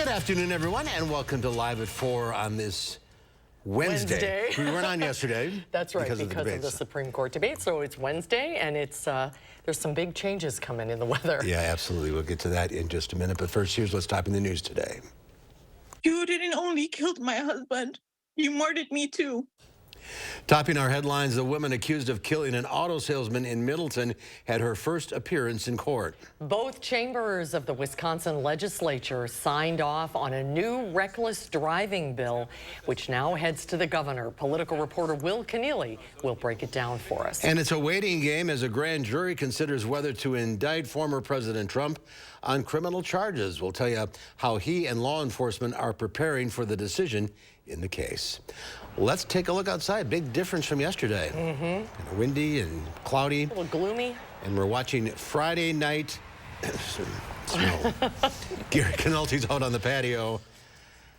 Good afternoon, everyone, and welcome to Live at 4 on this Wednesday. We weren't on yesterday. That's right, because of the Supreme Court debate. So it's Wednesday, and it's there's some big changes coming in the weather. Yeah, absolutely. We'll get to that in just a minute. But first, here's what's topping the news today. You didn't only kill my husband, you murdered me too. Topping our headlines, the woman accused of killing an auto salesman in Middleton had her first appearance in court. Both chambers of the Wisconsin legislature signed off on a new reckless driving bill, which now heads to the governor. Political reporter Will Keneally will break it down for us. And it's a waiting game as a grand jury considers whether to indict former President Trump on criminal charges. We'll tell you how he and law enforcement are preparing for the decision in the case. Let's take a look outside. Big difference from yesterday. Windy and cloudy. A little gloomy. And we're watching Friday night snow. Gary Canalte's out on the patio.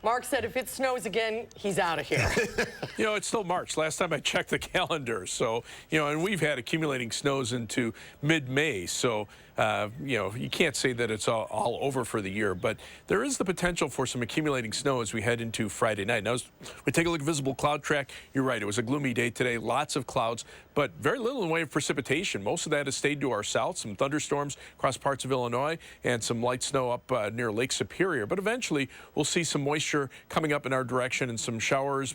Mark said if it snows again, he's out of here. You know, it's still March. Last time I checked the calendar. So, you know, and we've had accumulating snows into mid-May. So, you know, you can't say that it's all over for the year. But there is the potential for some accumulating snow as we head into Friday night. Now, as we take a look at visible cloud track, you're right. It was a gloomy day today. Lots of clouds, but very little in the way of precipitation. Most of that has stayed to our south. Some thunderstorms across parts of Illinois and some light snow up near Lake Superior. But eventually, we'll see some moisture coming up in our direction and some showers,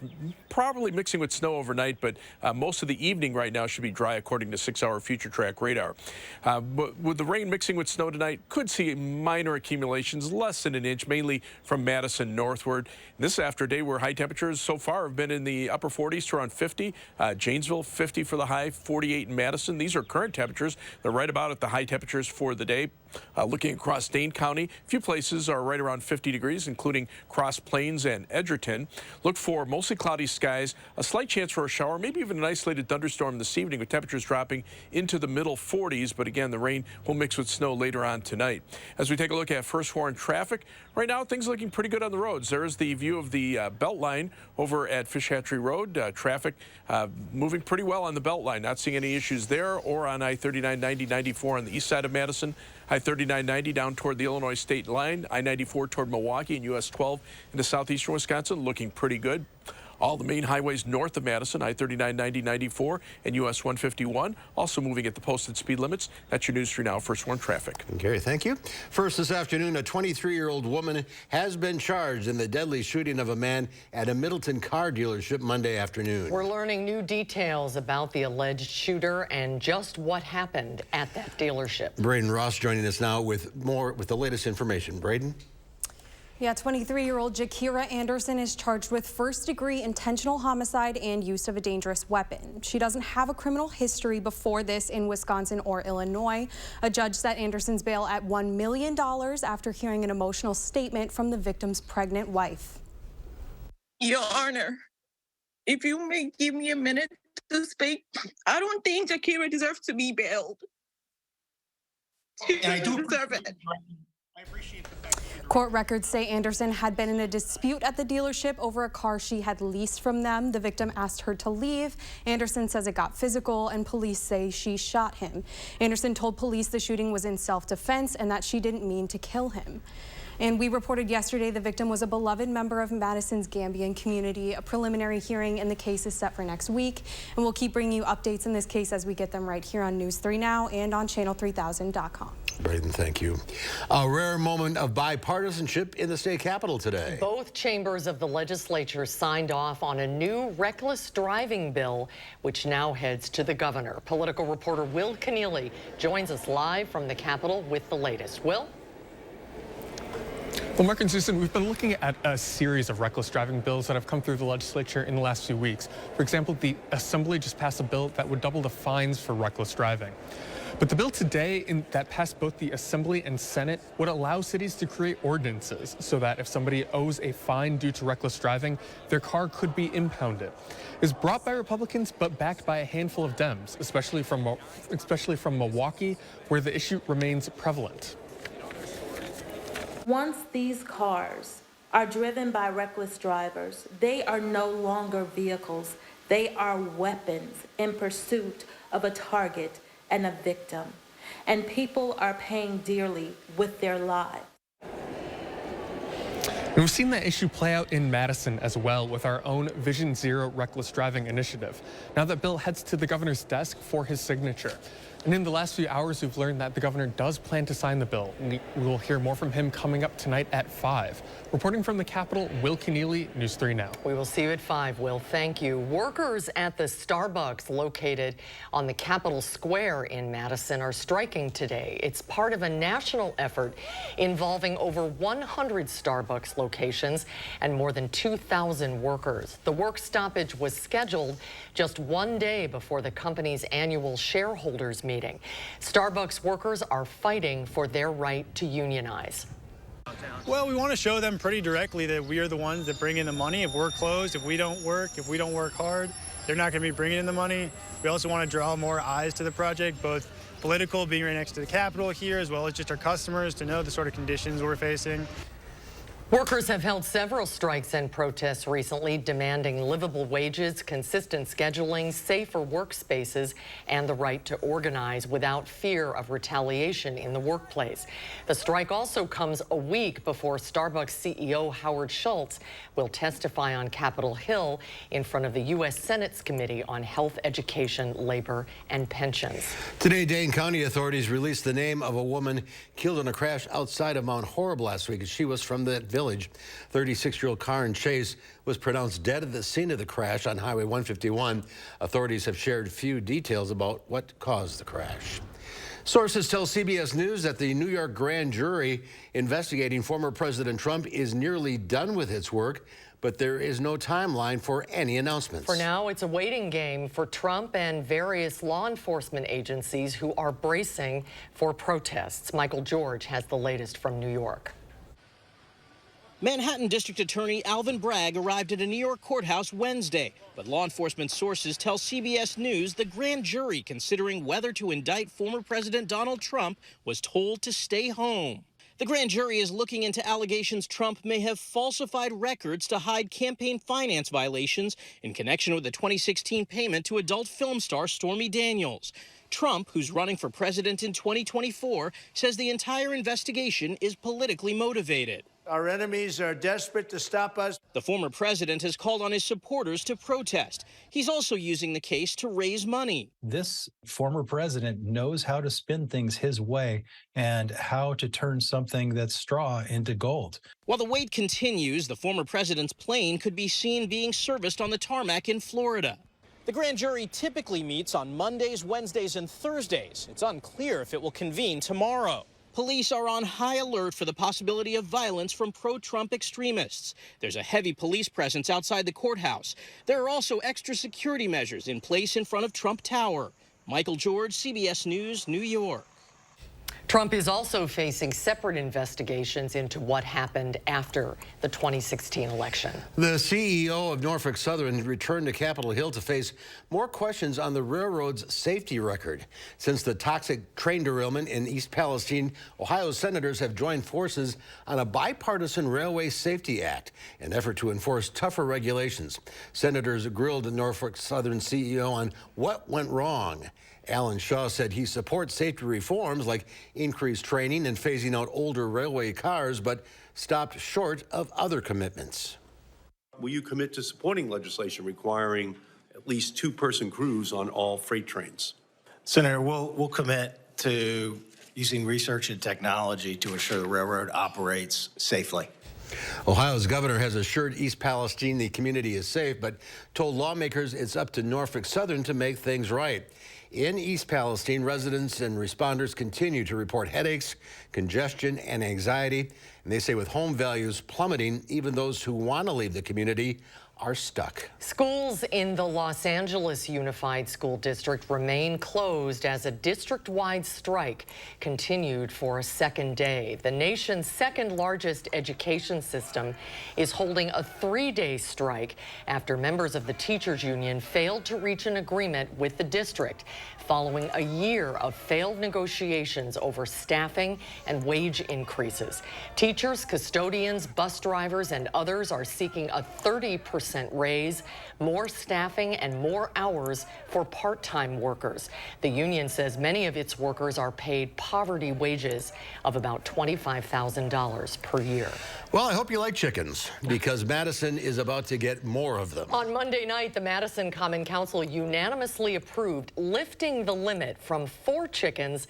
probably mixing with snow overnight, but most of the evening right now should be dry according to 6-hour future track radar. But with the rain mixing with snow tonight, could see minor accumulations, less than an inch, mainly from Madison northward. And this is after a day where high temperatures so far have been in the upper 40s to around 50. Janesville, 50 for the high, 48 in Madison. These are current temperatures. They're right about at the high temperatures for the day. Looking across Dane County, a few places are right around 50 degrees, including Cross Plains and Edgerton. Look for mostly cloudy skies, a slight chance for a shower, maybe even an isolated thunderstorm this evening with temperatures dropping into the middle 40s. But again, the rain will mix with snow later on tonight. As we take a look at first warn traffic, right now things are looking pretty good on the roads. There is the view of the belt line over at Fish Hatchery Road. Traffic moving pretty well on the belt line. Not seeing any issues there or on I-39, 90, 94 on the east side of Madison. I-39, 90 down toward the Illinois state line. I-94 toward Milwaukee and US 12 into southeastern Wisconsin looking pretty good. All the main highways north of Madison, I-39, 90, 94, and US 151, also moving at the posted speed limits. That's your news for now. First Warn traffic. Gary, thank you. First this afternoon, a 23-year-old woman has been charged in the deadly shooting of a man at a Middleton car dealership Monday afternoon. We're learning new details about the alleged shooter and just what happened at that dealership. Braden Ross joining us now with the latest information. Braden? Yeah, 23-year-old Jakira Anderson is charged with first-degree intentional homicide and use of a dangerous weapon. She doesn't have a criminal history before this in Wisconsin or Illinois. A judge set Anderson's bail at $1 million after hearing an emotional statement from the victim's pregnant wife. Your Honor, if you may give me a minute to speak, I don't think Jakira deserves to be bailed. She doesn't deserve it. I appreciate the fact that Court records say Anderson had been in a dispute at the dealership over a car she had leased from them. The victim asked her to leave. Anderson says it got physical, and police say she shot him. Anderson told police the shooting was in self-defense and that she didn't mean to kill him. And we reported yesterday the victim was a beloved member of Madison's Gambian community. A preliminary hearing in the case is set for next week, and we'll keep bringing you updates in this case as we get them right here on News 3 Now and on channel3000.com. Braden, thank you. A rare moment of bipartisanship in the state capitol today. Both chambers of the legislature signed off on a new reckless driving bill, which now heads to the governor. Political reporter Will Keneally joins us live from the Capitol with the latest. Will? Well, Mark and Susan, we've been looking at a series of reckless driving bills that have come through the legislature in the last few weeks. For example, the Assembly just passed a bill that would double the fines for reckless driving. But the bill today that passed both the Assembly and Senate would allow cities to create ordinances so that if somebody owes a fine due to reckless driving, their car could be impounded. It's brought by Republicans but backed by a handful of Dems, especially from Milwaukee, where the issue remains prevalent. Once these cars are driven by reckless drivers, they are no longer vehicles. They are weapons in pursuit of a target and a victim. And people are paying dearly with their lives. And we've seen that issue play out in Madison as well with our own Vision Zero reckless driving initiative. Now that bill heads to the governor's desk for his signature. And in the last few hours, we've learned that the governor does plan to sign the bill. We will hear more from him coming up tonight at 5. Reporting from the Capitol, Will Keneally, News 3 Now. We will see you at 5, Will. Thank you. Workers at the Starbucks located on the Capitol Square in Madison are striking today. It's part of a national effort involving over 100 Starbucks locations and more than 2,000 workers. The work stoppage was scheduled just one day before the company's annual shareholders meeting. Starbucks workers are fighting for their right to unionize. Well, we want to show them pretty directly that we are the ones that bring in the money. If we're closed, if we don't work hard, they're not going to be bringing in the money. We also want to draw more eyes to the project, both political, being right next to the Capitol here, as well as just our customers to know the sort of conditions we're facing. Workers have held several strikes and protests recently, demanding livable wages, consistent scheduling, safer workspaces, and the right to organize without fear of retaliation in the workplace. The strike also comes a week before Starbucks CEO Howard Schultz will testify on Capitol Hill in front of the U.S. Senate's Committee on Health, Education, Labor, and Pensions. Today, Dane County authorities released the name of a woman killed in a crash outside of Mount Horeb last week. She was from that village. 36-year-old Karen Chase was pronounced dead at the scene of the crash on Highway 151. Authorities have shared few details about what caused the crash. Sources tell CBS News that the New York grand jury investigating former President Trump is nearly done with its work, but there is no timeline for any announcements. For now, it's a waiting game for Trump and various law enforcement agencies who are bracing for protests. Michael George has the latest from New York. Manhattan District Attorney Alvin Bragg arrived at a New York courthouse Wednesday, but law enforcement sources tell CBS News the grand jury considering whether to indict former President Donald Trump was told to stay home. The grand jury is looking into allegations Trump may have falsified records to hide campaign finance violations in connection with the 2016 payment to adult film star Stormy Daniels. Trump, who's running for president in 2024, says the entire investigation is politically motivated. Our enemies are desperate to stop us. The former president has called on his supporters to protest. He's also using the case to raise money. This former president knows how to spin things his way and how to turn something that's straw into gold. While the wait continues, the former president's plane could be seen being serviced on the tarmac in Florida. The grand jury typically meets on Mondays, Wednesdays, and Thursdays. It's unclear if it will convene tomorrow. Police are on high alert for the possibility of violence from pro-Trump extremists. There's a heavy police presence outside the courthouse. There are also extra security measures in place in front of Trump Tower. Michael George, CBS News, New York. Trump is also facing separate investigations into what happened after the 2016 election. The CEO of Norfolk Southern returned to Capitol Hill to face more questions on the railroad's safety record. Since the toxic train derailment in East Palestine, Ohio senators have joined forces on a bipartisan Railway Safety Act, an effort to enforce tougher regulations. Senators grilled the Norfolk Southern CEO on what went wrong. Alan Shaw said he supports safety reforms like increased training and phasing out older railway cars, but stopped short of other commitments. Will you commit to supporting legislation requiring at least two-person crews on all freight trains? Senator, we'll commit to using research and technology to ensure the railroad operates safely. Ohio's governor has assured East Palestine the community is safe, but told lawmakers it's up to Norfolk Southern to make things right. In East Palestine, residents and responders continue to report headaches, congestion, and anxiety. And they say with home values plummeting, even those who want to leave the community are stuck. Schools in the Los Angeles Unified School District remain closed as a district-wide strike continued for a second day. The nation's second largest education system is holding a 3-day strike after members of the teachers union failed to reach an agreement with the district following a year of failed negotiations over staffing and wage increases. Teachers, custodians, bus drivers, and others are seeking a 30% 5% raise, more staffing, and more hours for part-time workers. The union says many of its workers are paid poverty wages of about $25,000 per year. Well, I hope you like chickens, because Madison is about to get more of them. On Monday night, the Madison Common Council unanimously approved lifting the limit from 4 chickens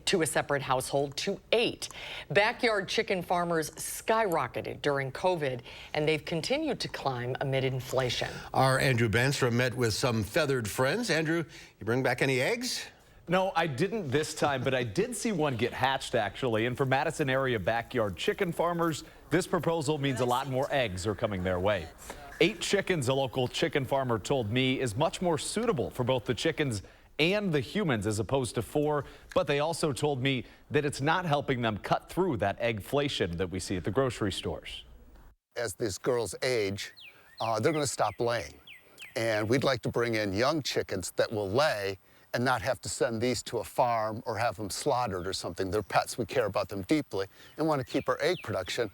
to a separate household to 8. Backyard chicken farmers skyrocketed during COVID, and they've continued to climb amid inflation. Our Andrew Banstrom met with some feathered friends. Andrew, you bring back any eggs? No, I didn't this time, but I did see one get hatched, actually. And for Madison area backyard chicken farmers, this proposal means a lot more eggs are coming their way. 8 chickens, a local chicken farmer told me, is much more suitable for both the chickens and the humans as opposed to 4, but they also told me that it's not helping them cut through that eggflation that we see at the grocery stores. As these girls age, they're going to stop laying, and we'd like to bring in young chickens that will lay and not have to send these to a farm or have them slaughtered or something. They're pets. We care about them deeply and want to keep our egg production.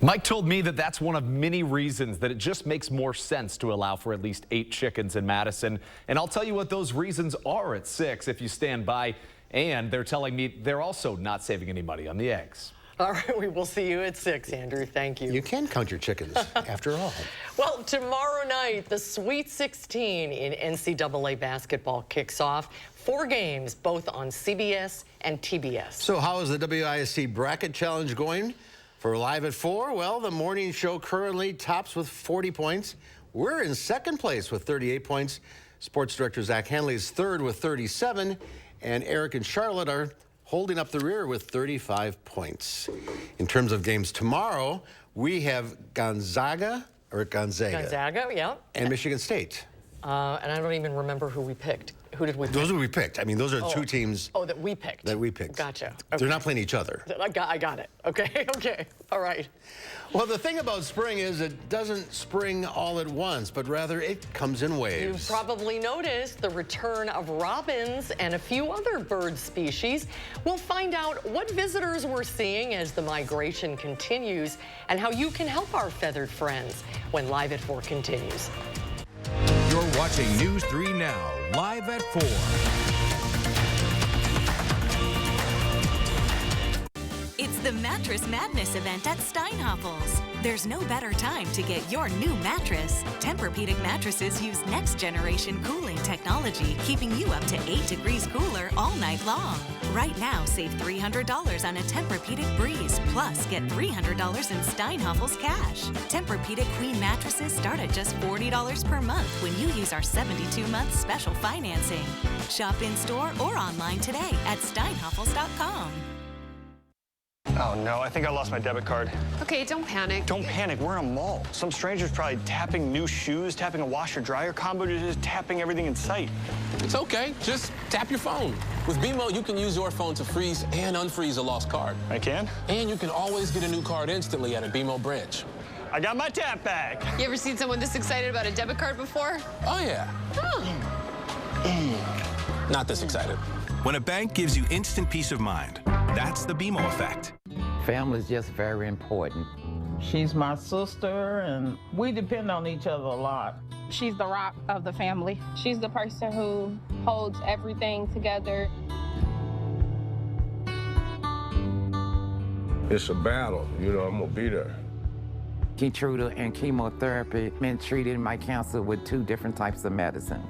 Mike told me that that's one of many reasons that it just makes more sense to allow for at least 8 chickens in Madison. And I'll tell you what those reasons are at 6 if you stand by. And they're telling me they're also not saving any money on the eggs. All right, we will see you at 6, Andrew. Thank you. You can count your chickens, after all. Well, tomorrow night, the Sweet 16 in NCAA basketball kicks off. 4 games, both on CBS and TBS. So how is the WISC Bracket Challenge going? For Live at 4, well, the morning show currently tops with 40 points. We're in second place with 38 points. Sports director Zach Hanley is third with 37, and Eric and Charlotte are holding up the rear with 35 points. In terms of games tomorrow, we have Gonzaga, yeah. And Michigan State. And I don't even remember who we picked. Who did we pick? Those are we picked. I mean, those are the 2 teams. Oh, that we picked. Gotcha. Okay. They're not playing each other. I got it. Okay, okay. All right. Well, the thing about spring is it doesn't spring all at once, but rather it comes in waves. You've probably noticed the return of robins and a few other bird species. We'll find out what visitors we're seeing as the migration continues and how you can help our feathered friends when Live at 4 continues. You're watching News 3 Now, Live at 4. It's the Mattress Madness event at Steinhoffels. There's no better time to get your new mattress. Tempur-Pedic mattresses use next-generation cooling technology, keeping you up to 8 degrees cooler all night long. Right now, save $300 on a Tempur-Pedic Breeze, plus get $300 in Steinhoffels cash. Tempur-Pedic Queen mattresses start at just $40 per month when you use our 72-month special financing. Shop in-store or online today at steinhoffels.com. Oh no, I think I lost my debit card. Okay, don't panic. Don't panic, we're in a mall. Some stranger's probably tapping new shoes, tapping a washer-dryer combo, just tapping everything in sight. It's okay, just tap your phone. With BMO, you can use your phone to freeze and unfreeze a lost card. I can? And you can always get a new card instantly at a BMO branch. I got my tap back. You ever seen someone this excited about a debit card before? Oh yeah. Not this excited. When a bank gives you instant peace of mind, that's the BMO effect. Family is just very important. She's my sister, and we depend on each other a lot. She's the rock of the family. She's the person who holds everything together. It's a battle, you know, I'm gonna be there. Keytruda and chemotherapy been treated in my cancer with 2 different types of medicine.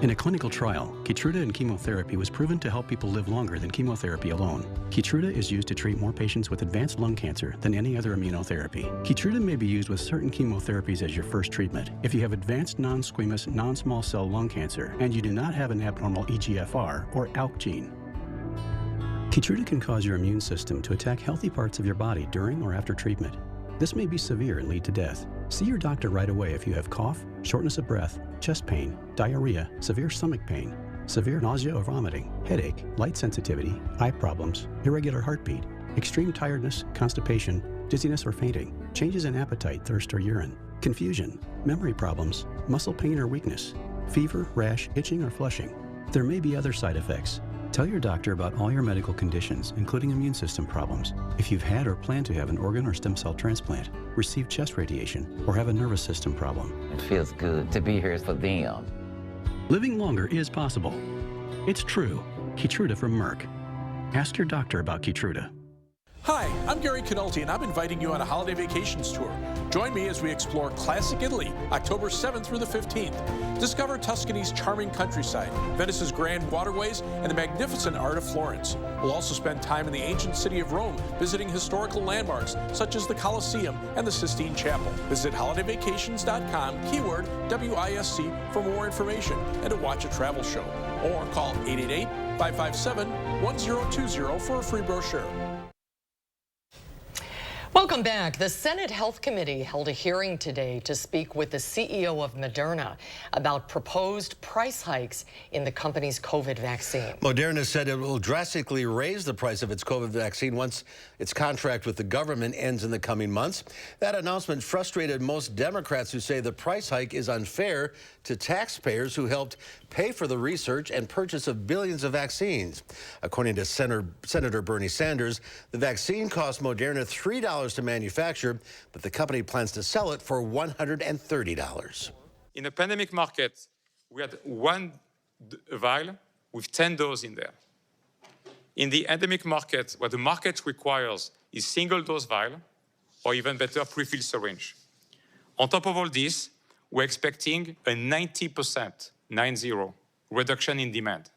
In a clinical trial, Keytruda and chemotherapy was proven to help people live longer than chemotherapy alone. Keytruda is used to treat more patients with advanced lung cancer than any other immunotherapy. Keytruda may be used with certain chemotherapies as your first treatment. If you have advanced non-squamous, non-small cell lung cancer and you do not have an abnormal EGFR or ALK gene. Keytruda can cause your immune system to attack healthy parts of your body during or after treatment. This may be severe and lead to death. See your doctor right away if you have cough, shortness of breath, chest pain, diarrhea, severe stomach pain, severe nausea or vomiting, headache, light sensitivity, eye problems, irregular heartbeat, extreme tiredness, constipation, dizziness or fainting, changes in appetite, thirst or urine, confusion, memory problems, muscle pain or weakness, fever, rash, itching or flushing. There may be other side effects. Tell your doctor about all your medical conditions, including immune system problems. If you've had or plan to have an organ or stem cell transplant, receive chest radiation, or have a nervous system problem. It feels good to be here for them. Living longer is possible. It's true. Keytruda from Merck. Ask your doctor about Keytruda. Hi, I'm Gary Canolti, and I'm inviting you on a holiday vacations tour. Join me as we explore classic Italy, October 7th through the 15th. Discover Tuscany's charming countryside, Venice's grand waterways, and the magnificent art of Florence. We'll also spend time in the ancient city of Rome, visiting historical landmarks such as the Colosseum and the Sistine Chapel. Visit holidayvacations.com, keyword WISC, for more information and to watch a travel show. Or call 888-557-1020 for a free brochure. Welcome back. The Senate Health Committee held a hearing today to speak with the CEO of Moderna about proposed price hikes in the company's COVID vaccine. Moderna said it will drastically raise the price of its COVID vaccine once its contract with the government ends in the coming months. That announcement frustrated most Democrats who say the price hike is unfair to taxpayers who helped pay for the research and purchase of billions of vaccines. According to Senator Bernie Sanders, the vaccine cost Moderna $3 to manufacture, but the company plans to sell it for $130. In the pandemic market, we had one vial with 10 doses in there. In the endemic market, what the market requires is single-dose vial, or even better, pre-filled syringe. On top of all this, we're expecting a 90%, 90, reduction in demand.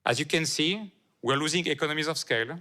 As you can see, we're losing economies of scale.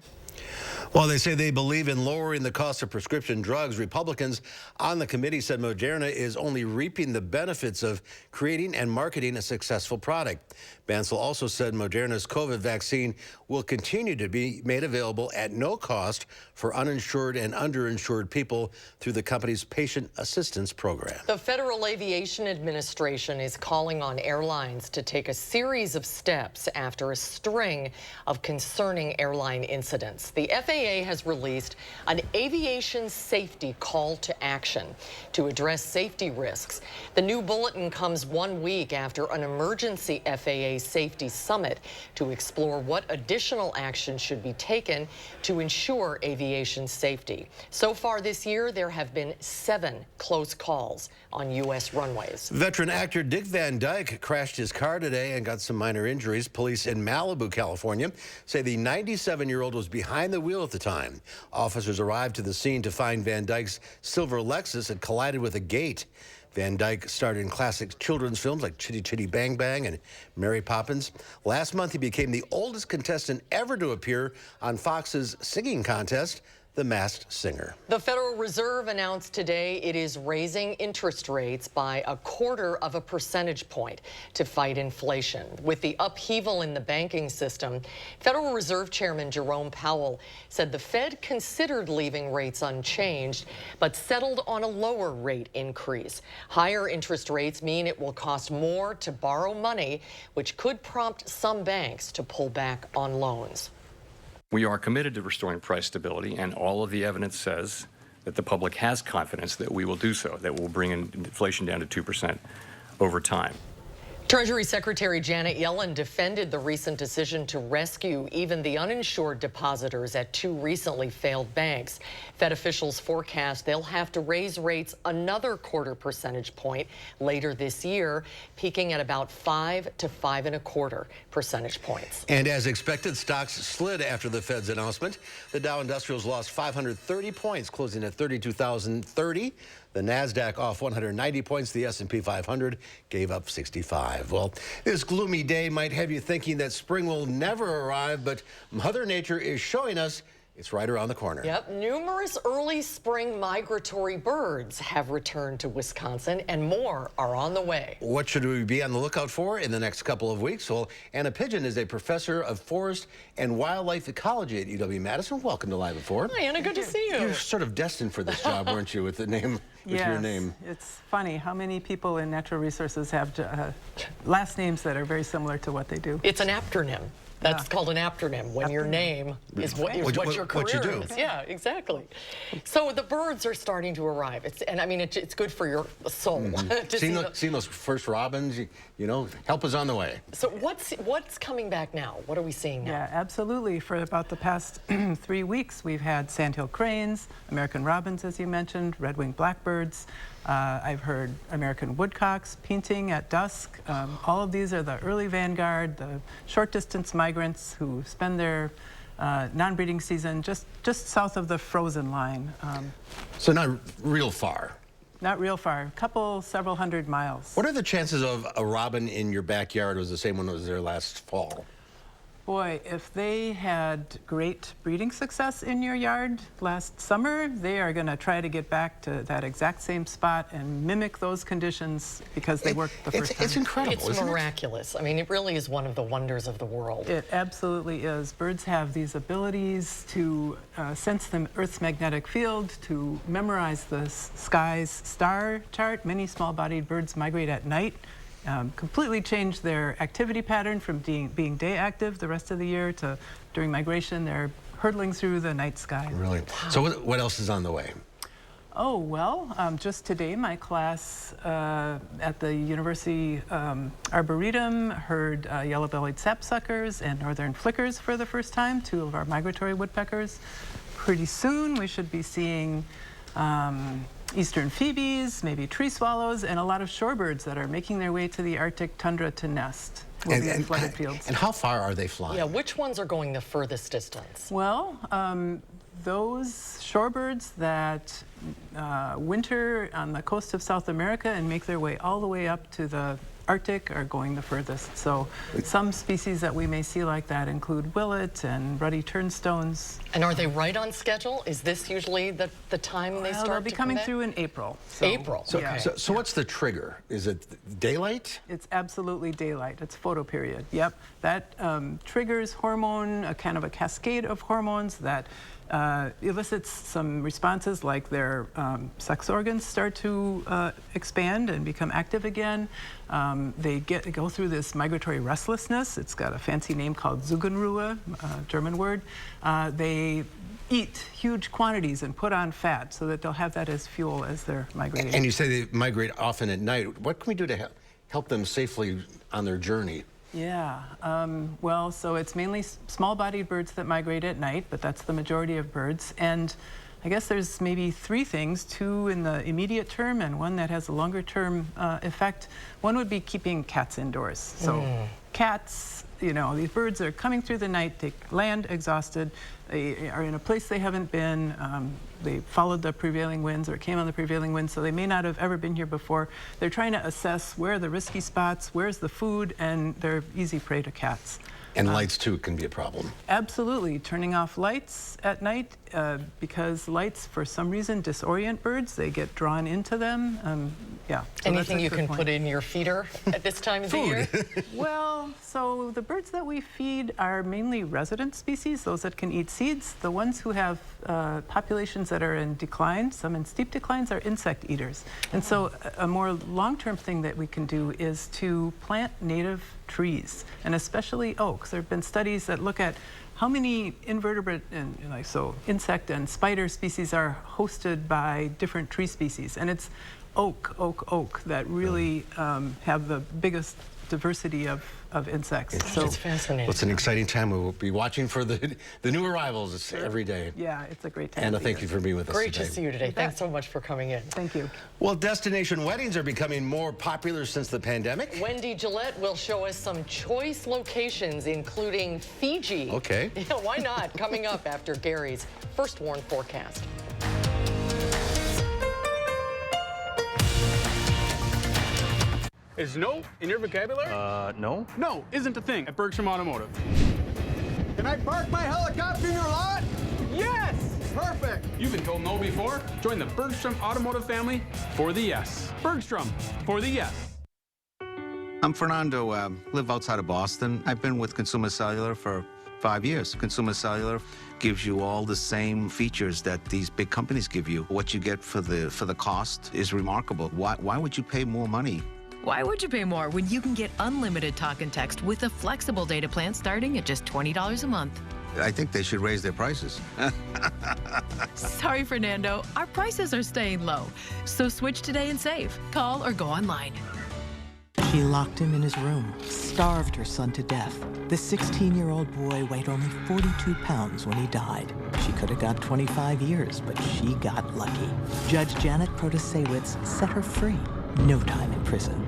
While they say they believe in lowering the cost of prescription drugs, Republicans on the committee said Moderna is only reaping the benefits of creating and marketing a successful product. Bansal also said Moderna's COVID vaccine will continue to be made available at no cost for uninsured and underinsured people through the company's patient assistance program. The Federal Aviation Administration is calling on airlines to take a series of steps after a string of concerning airline incidents. The FAA has released an aviation safety call to action to address safety risks. The new bulletin comes 1 week after an emergency FAA safety summit to explore what additional action should be taken to ensure aviation safety. So far this year, there have been 7 close calls on U.S. runways. Veteran actor Dick Van Dyke crashed his car today and got some minor injuries. Police in Malibu, California, say the 97-year-old was behind the wheel at the time. Officers arrived to the scene to find Van Dyke's silver Lexus had collided with a gate. Van Dyke starred in classic children's films like Chitty Chitty Bang Bang and Mary Poppins. Last month, he became the oldest contestant ever to appear on Fox's singing contest, The Masked Singer. The Federal Reserve announced today it is raising interest rates by 0.25 percentage point to fight inflation. With the upheaval in the banking system, Federal Reserve Chairman Jerome Powell said the Fed considered leaving rates unchanged, but settled on a lower rate increase. Higher interest rates mean it will cost more to borrow money, which could prompt some banks to pull back on loans. We are committed to restoring price stability, and all of the evidence says that the public has confidence that we will do so, that we'll bring inflation down to 2% over time. Treasury Secretary Janet Yellen defended the recent decision to rescue even the uninsured depositors at 2 recently failed banks. Fed officials forecast they'll have to raise rates another 0.25 percentage point later this year, peaking at about 5 to 5.25 percentage points. And as expected, stocks slid after the Fed's announcement. The Dow Industrials lost 530 points, closing at 32,030. The NASDAQ off 190 points. The S&P 500 gave up 65. Well, this gloomy day might have you thinking that spring will never arrive, but Mother Nature is showing us it's right around the corner. Yep, numerous early spring migratory birds have returned to Wisconsin, and more are on the way. What should we be on the lookout for in the next couple of weeks? Well, Anna Pigeon is a professor of forest and wildlife ecology at UW-Madison. Welcome to Live at 4. Hi, Anna. Good to see you. You're sort of destined for this job, weren't you, with the name, with your name? It's funny how many people in natural resources have last names that are very similar to what they do. It's an acronym. That's called an aptronym, when your name is what your career is. Yeah, exactly. So the birds are starting to arrive. And I mean, it's good for your soul. Seeing those first robins, you know, help is on the way. So what's coming back now? What are we seeing now? Yeah, absolutely. For about the past 3 weeks, we've had sandhill cranes, American robins, as you mentioned, red-winged blackbirds. I've heard American woodcocks painting at dusk. All of these are the early vanguard, the short-distance migrants who spend their non-breeding season just south of the frozen line. So not real far. Not real far, several hundred miles. What are the chances of a robin in your backyard was the same one that was there last fall? Boy, if they had great breeding success in your yard last summer, they are going to try to get back to that exact same spot and mimic those conditions because they worked the first time. It's incredible, It's miraculous. I mean, it really is one of the wonders of the world. It absolutely is. Birds have these abilities to sense the Earth's magnetic field, to memorize the sky's star chart. Many small-bodied birds migrate at night. Completely change their activity pattern from being day active the rest of the year to during migration they're hurtling through the night sky. Really? So what else is on the way? Oh, well, just today my class at the University Arboretum heard yellow-bellied sapsuckers and northern flickers for the first time, 2 of our migratory woodpeckers. Pretty soon we should be seeing eastern phoebes, maybe tree swallows, and a lot of shorebirds that are making their way to the Arctic tundra to nest. In flooded fields. And how far are they flying? Yeah, which ones are going the furthest distance? Well, those shorebirds that winter on the coast of South America and make their way all the way up to the Arctic are going the furthest. So some species that we may see like that include willet and ruddy turnstones. And are they right on schedule? Is this usually the time they start They'll be to coming come through in April. April. So what's the trigger? Is it daylight? It's absolutely daylight. It's photoperiod. Yep. That triggers a kind of a cascade of hormones that elicits some responses like their sex organs start to expand and become active again. They go through this migratory restlessness. It's got a fancy name called Zugenruhe, a German word. They eat huge quantities and put on fat so that they'll have that as fuel as they're migrating. And you say they migrate often at night. What can we do to help them safely on their journey? Yeah, well, so it's mainly small-bodied birds that migrate at night, but that's the majority of birds. And I guess there's maybe 3 things, 2 in the immediate term and 1 that has a longer-term effect. One would be keeping cats indoors. So cats, you know, these birds are coming through the night, they land exhausted, they are in a place they haven't been, they followed the prevailing winds or came on the prevailing winds, so they may not have ever been here before. They're trying to assess where are the risky spots, where's the food, and they're easy prey to cats. And lights, too, can be a problem. Absolutely. Turning off lights at night because lights, for some reason, disorient birds. They get drawn into them. Yeah. So anything you can put in your feeder at this time of the year? Well, so the birds that we feed are mainly resident species, those that can eat seeds. The ones who have populations that are in decline, some in steep declines, are insect eaters. And so a more long-term thing that we can do is to plant native trees, and especially oaks. There have been studies that look at how many invertebrate and so insect and spider species are hosted by different tree species, and it's oak that really have the biggest diversity of insects. So it's fascinating. Well, it's an exciting time. We will be watching for the new arrivals every day. Yeah, it's a great time. Anna, thank you for being with us today. Great to see you today. Thanks so much for coming in. Thank you. Well, destination weddings are becoming more popular since the pandemic. Wendy Gillette will show us some choice locations, including Fiji. Okay. Yeah, why not? Coming up after Gary's First Warn forecast. Is no in your vocabulary? No. No isn't a thing at Bergstrom Automotive. Can I park my helicopter in your lot? Yes! Perfect. You've been told no before? Join the Bergstrom Automotive family for the yes. Bergstrom for the yes. I'm Fernando, live outside of Boston. I've been with Consumer Cellular for 5 years. Consumer Cellular gives you all the same features that these big companies give you. What you get for the cost is remarkable. Why would you pay more money Why would you pay more when you can get unlimited talk and text with a flexible data plan starting at just $20 a month? I think they should raise their prices. Sorry, Fernando. Our prices are staying low. So switch today and save. Call or go online. She locked him in his room, starved her son to death. The 16-year-old boy weighed only 42 pounds when he died. She could have got 25 years, but she got lucky. Judge Janet Protasewicz set her free. No time in prison.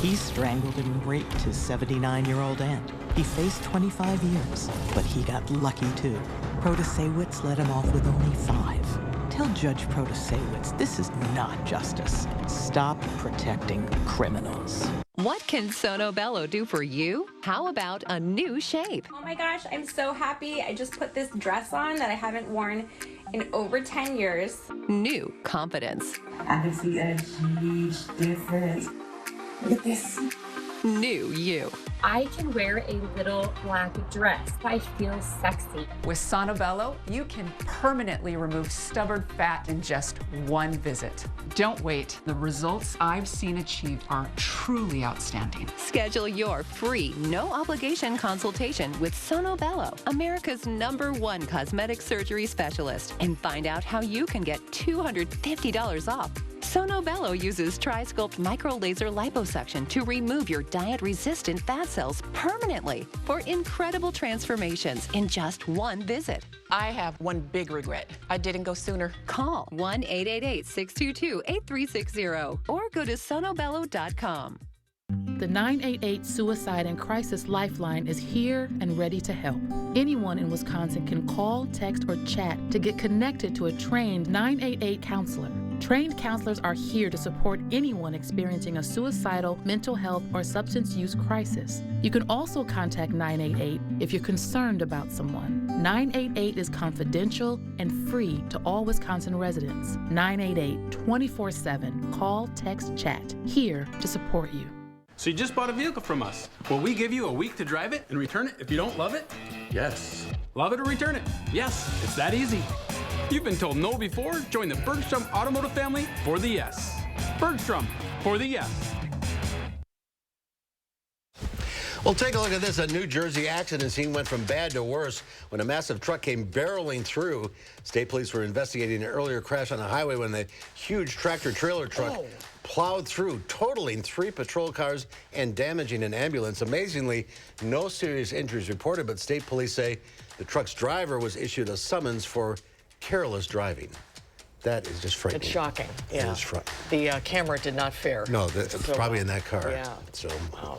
He strangled and raped his 79-year-old aunt. He faced 25 years, but he got lucky too. Protasewicz let him off with only 5. Tell Judge Protasewicz this is not justice. Stop protecting criminals. What can Sono Bello do for you? How about a new shape? Oh my gosh, I'm so happy. I just put this dress on that I haven't worn in over 10 years. New confidence. I can see a huge difference. Look at this. New you. I can wear a little black dress. I feel sexy. With Sono Bello, you can permanently remove stubborn fat in just one visit. Don't wait. The results I've seen achieved are truly outstanding. Schedule your free, no-obligation consultation with Sono Bello, America's #1 cosmetic surgery specialist, and find out how you can get $250 off. Sono Bello uses Tri-Sculpt micro-laser liposuction to remove your diet-resistant fat cells permanently for incredible transformations in just one visit. I have one big regret. I didn't go sooner. Call 1-888-622-8360 or go to sonobello.com. The 988 Suicide and Crisis Lifeline is here and ready to help. Anyone in Wisconsin can call, text, or chat to get connected to a trained 988 counselor. Trained counselors are here to support anyone experiencing a suicidal, mental health, or substance use crisis. You can also contact 988 if you're concerned about someone. 988 is confidential and free to all Wisconsin residents. 988 24/7. Call, text, chat. Here to support you. So you just bought a vehicle from us. Will we give you a week to drive it and return it if you don't love it? Yes. Love it or return it? Yes. It's that easy. You've been told no before? Join the Bergstrom Automotive family for the yes. Bergstrom for the yes. Well, take a look at this. A New Jersey accident scene went from bad to worse when a massive truck came barreling through. State police were investigating an earlier crash on the highway when the huge tractor-trailer truck plowed through, totaling 3 patrol cars and damaging an ambulance. Amazingly, no serious injuries reported, but state police say the truck's driver was issued a summons for careless driving. That is just frightening. It's shocking. Yeah. It is frightening. The camera did not fare. No, it's probably in that car. Yeah. So.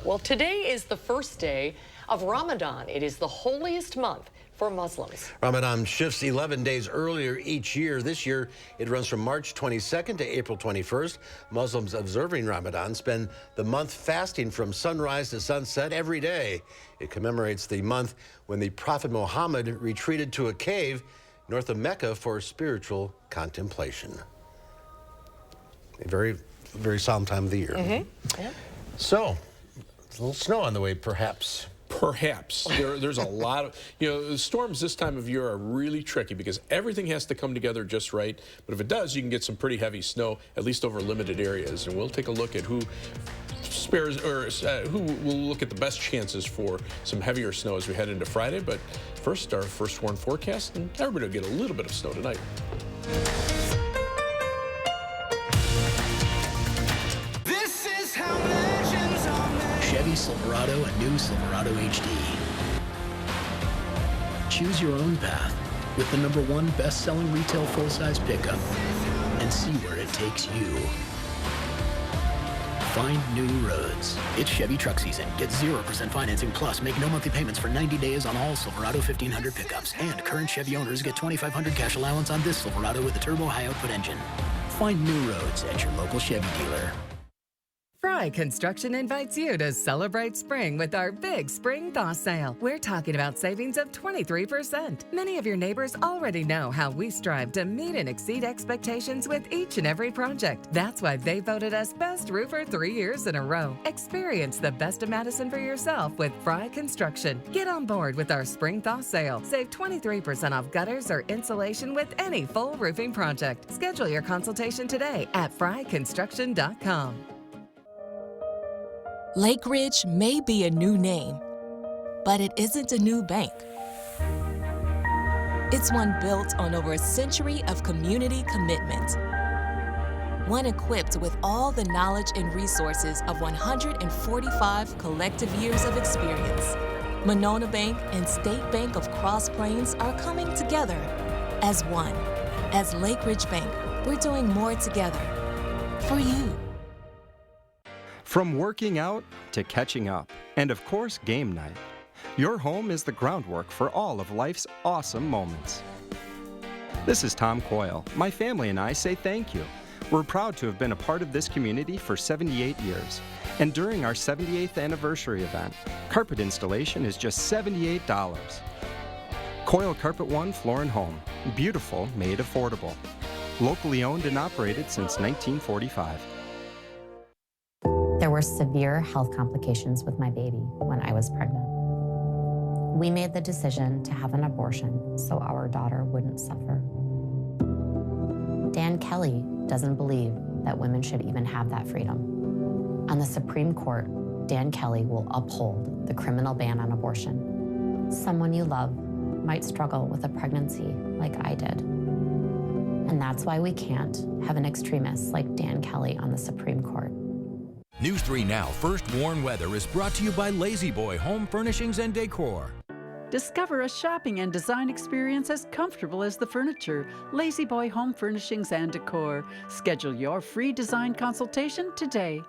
Well, today is the first day of Ramadan. It is the holiest month for Muslims. Ramadan shifts 11 days earlier each year. This year, it runs from March 22nd to April 21st. Muslims observing Ramadan spend the month fasting from sunrise to sunset every day. It commemorates the month when the Prophet Muhammad retreated to a cave north of Mecca for spiritual contemplation. A very, very solemn time of the year. Mm-hmm. Yeah. So, it's a little snow on the way, perhaps. Perhaps. There's a lot of, the storms this time of year are really tricky because everything has to come together just right. But if it does, you can get some pretty heavy snow, at least over limited areas. And we'll take a look at who will look at the best chances for some heavier snow as we head into Friday. But first, our first warn forecast, and everybody will get a little bit of snow tonight. This is how legends are made. Chevy Silverado and new Silverado HD. Choose your own path with the #1 best-selling retail full-size pickup and see where it takes you. Find new roads. It's Chevy truck season. Get 0% financing plus make no monthly payments for 90 days on all Silverado 1500 pickups. And current Chevy owners get $2,500 cash allowance on this Silverado with a turbo high-output engine. Find new roads at your local Chevy dealer. Fry Construction invites you to celebrate spring with our big spring thaw sale. We're talking about savings of 23%. Many of your neighbors already know how we strive to meet and exceed expectations with each and every project. That's why they voted us Best Roofer 3 years in a row. Experience the best of Madison for yourself with Fry Construction. Get on board with our spring thaw sale. Save 23% off gutters or insulation with any full roofing project. Schedule your consultation today at fryconstruction.com. Lake Ridge may be a new name, but it isn't a new bank. It's one built on over a century of community commitment. One equipped with all the knowledge and resources of 145 collective years of experience. Monona Bank and State Bank of Cross Plains are coming together as one. As Lake Ridge Bank, we're doing more together for you. From working out to catching up, and of course, game night. Your home is the groundwork for all of life's awesome moments. This is Tom Coyle. My family and I say thank you. We're proud to have been a part of this community for 78 years. And during our 78th anniversary event, carpet installation is just $78. Coyle Carpet One Floor and Home. Beautiful, made affordable. Locally owned and operated since 1945. There were severe health complications with my baby when I was pregnant. We made the decision to have an abortion so our daughter wouldn't suffer. Dan Kelly doesn't believe that women should even have that freedom. On the Supreme Court, Dan Kelly will uphold the criminal ban on abortion. Someone you love might struggle with a pregnancy like I did. And that's why we can't have an extremist like Dan Kelly on the Supreme Court. News 3 Now First Warn Weather is brought to you by Lazy Boy Home Furnishings and Decor. Discover a shopping and design experience as comfortable as the furniture. Lazy Boy Home Furnishings and Decor. Schedule your free design consultation today.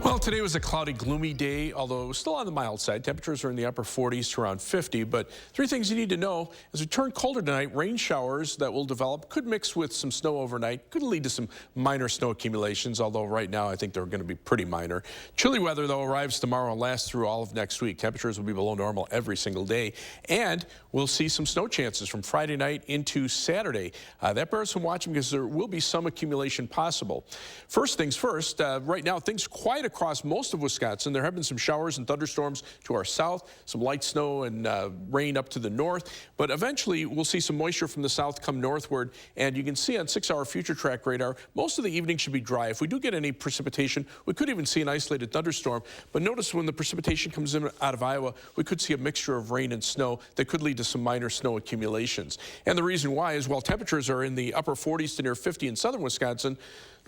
Well, today was a cloudy, gloomy day, although still on the mild side. Temperatures are in the upper 40s to around 50. But three things you need to know. As we turn colder tonight, rain showers that will develop could mix with some snow overnight, could lead to some minor snow accumulations, although right now I think they're going to be pretty minor. Chilly weather, though, arrives tomorrow and lasts through all of next week. Temperatures will be below normal every single day. And we'll see some snow chances from Friday night into Saturday. That bears some watching because there will be some accumulation possible. First things first, right now things quiet across most of Wisconsin. There have been some showers and thunderstorms to our south, some light snow and rain up to the north, but eventually we'll see some moisture from the south come northward, and you can see on 6-hour future track radar, most of the evening should be dry. If we do get any precipitation, we could even see an isolated thunderstorm, but notice when the precipitation comes in out of Iowa, we could see a mixture of rain and snow that could lead to some minor snow accumulations. And the reason why is while temperatures are in the upper 40s to near 50 in southern Wisconsin,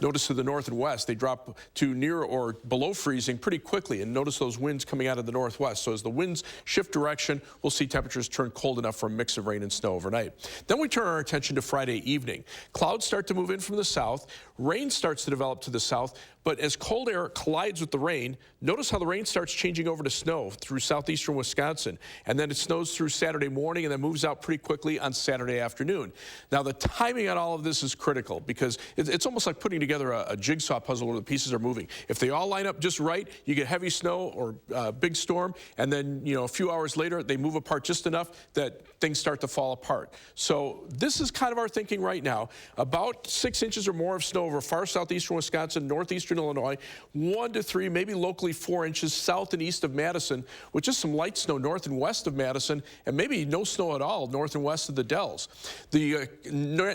notice to the north and west, they drop to near or below freezing pretty quickly, and notice those winds coming out of the northwest. So as the winds shift direction, we'll see temperatures turn cold enough for a mix of rain and snow overnight. Then we turn our attention to Friday evening. Clouds start to move in from the south, rain starts to develop to the south, but as cold air collides with the rain, notice how the rain starts changing over to snow through southeastern Wisconsin, and then it snows through Saturday morning and then moves out pretty quickly on Saturday afternoon. Now the timing on all of this is critical because it's almost like putting together a jigsaw puzzle where the pieces are moving. If they all line up just right, you get heavy snow or big storm, and then a few hours later they move apart just enough that things start to fall apart. So this is kind of our thinking right now. About 6 inches or more of snow over far southeastern Wisconsin, northeastern Illinois, 1 to 3, maybe locally 4 inches south and east of Madison, with just some light snow north and west of Madison, and maybe no snow at all north and west of the Dells. The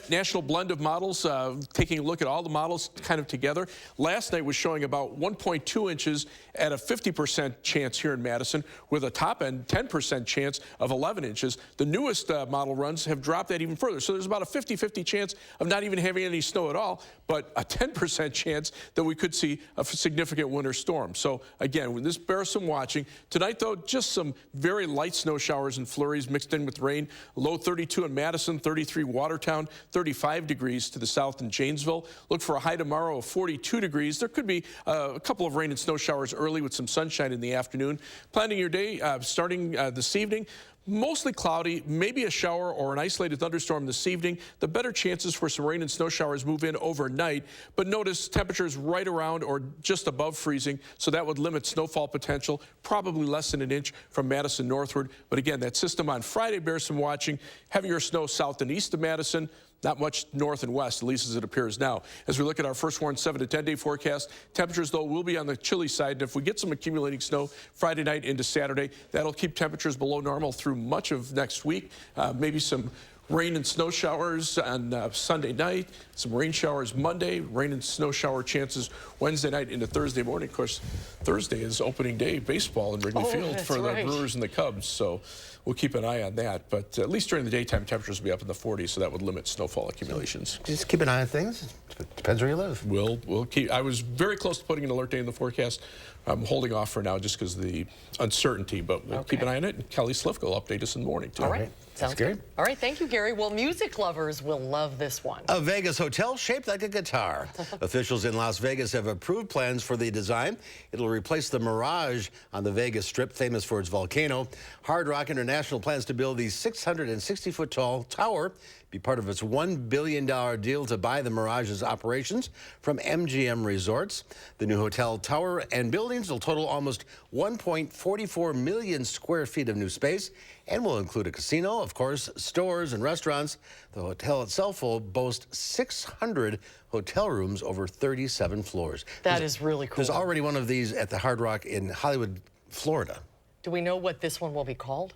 national blend of models, taking a look at all the models kind of together, last night was showing about 1.2 inches at a 50% chance here in Madison, with a top end 10% chance of 11 inches. The newest model runs have dropped that even further. So there's about a 50-50 chance of not even having any snow at all, but a 10% chance that we could see a significant winter storm. So again, this bears some watching. Tonight, though, just some very light snow showers and flurries mixed in with rain. Low 32 in Madison, 33 Watertown, 35 degrees to the south in Janesville. Look for a high tomorrow of 42 degrees. There could be a couple of rain and snow showers early with some sunshine in the afternoon. Planning your day starting this evening. Mostly cloudy, maybe a shower or an isolated thunderstorm this evening. The better chances for some rain and snow showers move in overnight, but notice temperatures right around or just above freezing, so that would limit snowfall potential, probably less than an inch from Madison northward. But again, that system on Friday bears some watching. Heavier snow south and east of Madison. Not much north and west, at least as it appears now. As we look at our first warn 7 to 10 day forecast, temperatures, though, will be on the chilly side. And if we get some accumulating snow Friday night into Saturday, that'll keep temperatures below normal through much of next week. Maybe some Rain and snow showers on Sunday night, some rain showers Monday, rain and snow shower chances Wednesday night into Thursday morning. Of course, Thursday is opening day baseball in Wrigley Field for the Brewers and the Cubs, so we'll keep an eye on that. But at least during the daytime, temperatures will be up in the 40s, so that would limit snowfall accumulations. Just keep an eye on things. Depends where you live. We'll keep. I was very close to putting an alert day in the forecast. I'm holding off for now just because of the uncertainty, but we'll keep an eye on it. And Kelly Slifka will update us in the morning, too. All right. Sounds good. All right, thank you, Gary. Well, music lovers will love this one. A Vegas hotel shaped like a guitar. Officials in Las Vegas have approved plans for the design. It'll replace the Mirage on the Vegas Strip, famous for its volcano. Hard Rock International plans to build the 660-foot tall tower, be part of its $1 billion deal to buy the Mirage's operations from MGM Resorts. The new hotel tower and buildings will total almost 1.44 million square feet of new space and will include a casino, of course, stores and restaurants. The hotel itself will boast 600 hotel rooms over 37 floors. That is really cool. There's already one of these at the Hard Rock in Hollywood, Florida. Do we know what this one will be called?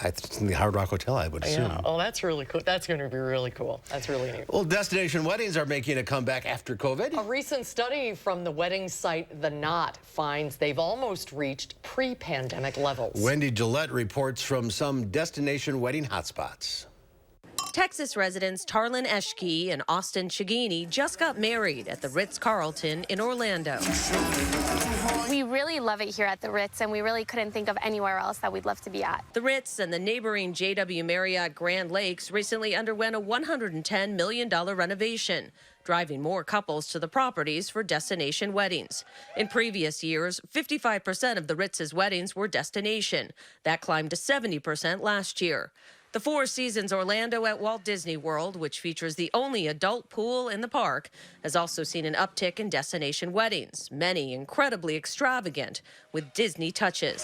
It's in the Hard Rock Hotel, I would assume. Yeah. Oh, that's really cool. That's going to be really cool. That's really neat. Well, destination weddings are making a comeback after COVID. A recent study from the wedding site The Knot finds they've almost reached pre-pandemic levels. Wendy Gillette reports from some destination wedding hotspots. Texas residents Tarlin Eschke and Austin Chigini just got married at the Ritz-Carlton in Orlando. We really love it here at the Ritz, and we really couldn't think of anywhere else that we'd love to be at. The Ritz and the neighboring JW Marriott Grand Lakes recently underwent a $110 million renovation, driving more couples to the properties for destination weddings. In previous years, 55% of the Ritz's weddings were destination. That climbed to 70% last year. The Four Seasons Orlando at Walt Disney World, which features the only adult pool in the park, has also seen an uptick in destination weddings, many incredibly extravagant, with Disney touches.